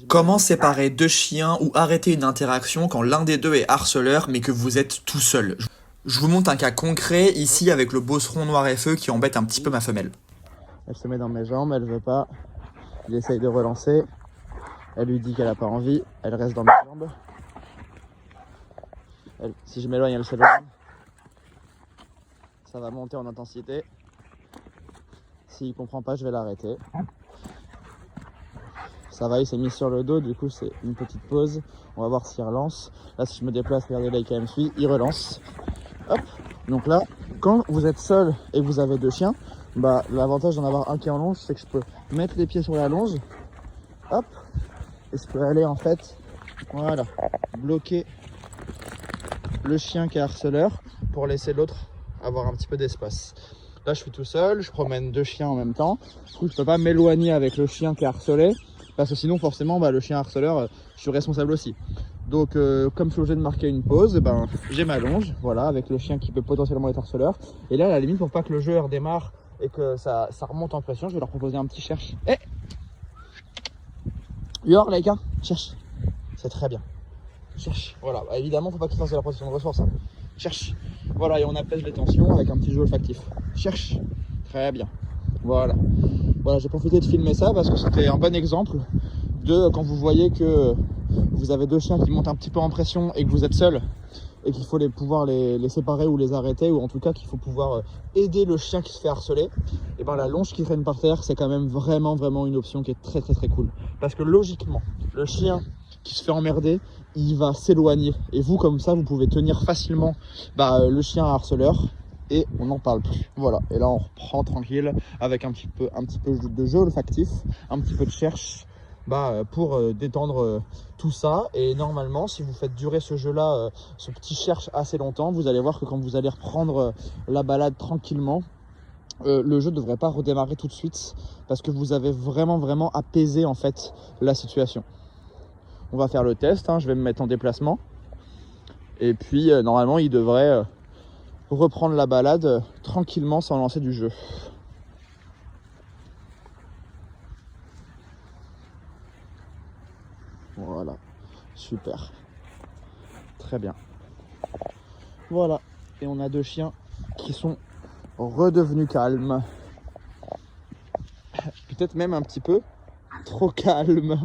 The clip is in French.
Comment séparer deux chiens ou arrêter une interaction quand l'un des deux est harceleur mais que vous êtes tout seul? Je vous montre un cas concret ici avec le bosseron noir et feu qui embête un petit peu ma femelle. Elle se met dans mes jambes, elle veut pas. Il essaye de relancer. Elle lui dit qu'elle a pas envie. Elle reste dans mes jambes. Si je m'éloigne, elle s'éloigne. Ça va monter en intensité. S'il comprend pas, je vais l'arrêter. Ça va, il s'est mis sur le dos, du coup c'est une petite pause. On va voir s'il relance. Là, si je me déplace, regardez là, il quand même suit, il relance. Hop. Donc là, quand vous êtes seul et que vous avez deux chiens, bah l'avantage d'en avoir un qui est en longe, c'est que je peux mettre les pieds sur la longe. Hop. Et je peux aller en fait, voilà, bloquer le chien qui est harceleur pour laisser l'autre avoir un petit peu d'espace. Là, je suis tout seul, je promène deux chiens en même temps. Du coup, je peux pas m'éloigner avec le chien qui est harcelé. Parce que sinon, forcément, le chien harceleur, je suis responsable aussi. Donc, comme je suis obligé de marquer une pause, j'ai ma longe, voilà, avec le chien qui peut potentiellement être harceleur. Et là, à la limite, pour pas que le jeu redémarre et que ça remonte en pression, je vais leur proposer un petit cherche. Eh, Yor, les gars, cherche. C'est très bien. Cherche. Voilà, évidemment, faut pas qu'il fasse de la protection de ressources. Hein. Cherche. Voilà, et on apaise les tensions avec un petit jeu olfactif. Cherche. Très bien. Voilà. Voilà, j'ai profité de filmer ça parce que c'était un bon exemple de quand vous voyez que vous avez deux chiens qui montent un petit peu en pression et que vous êtes seul et qu'il faut pouvoir les séparer ou les arrêter, ou en tout cas qu'il faut pouvoir aider le chien qui se fait harceler. Et la longe qui traîne par terre, c'est quand même vraiment une option qui est très cool. Parce que logiquement, le chien qui se fait emmerder, il va s'éloigner. Et vous, comme ça, vous pouvez tenir facilement le chien harceleur. Et on n'en parle plus. Voilà. Et là, on reprend tranquille avec un petit peu de jeu olfactif, un petit peu de cherche pour détendre tout ça. Et normalement, si vous faites durer ce jeu-là, ce petit cherche assez longtemps, vous allez voir que quand vous allez reprendre la balade tranquillement, le jeu ne devrait pas redémarrer tout de suite parce que vous avez vraiment apaisé en fait la situation. On va faire le test. Hein. Je vais me mettre en déplacement. Et puis, normalement, il devrait reprendre la balade tranquillement sans lancer du jeu. Voilà, super, très bien. Voilà, et on a deux chiens qui sont redevenus calmes. Peut-être même un petit peu trop calmes.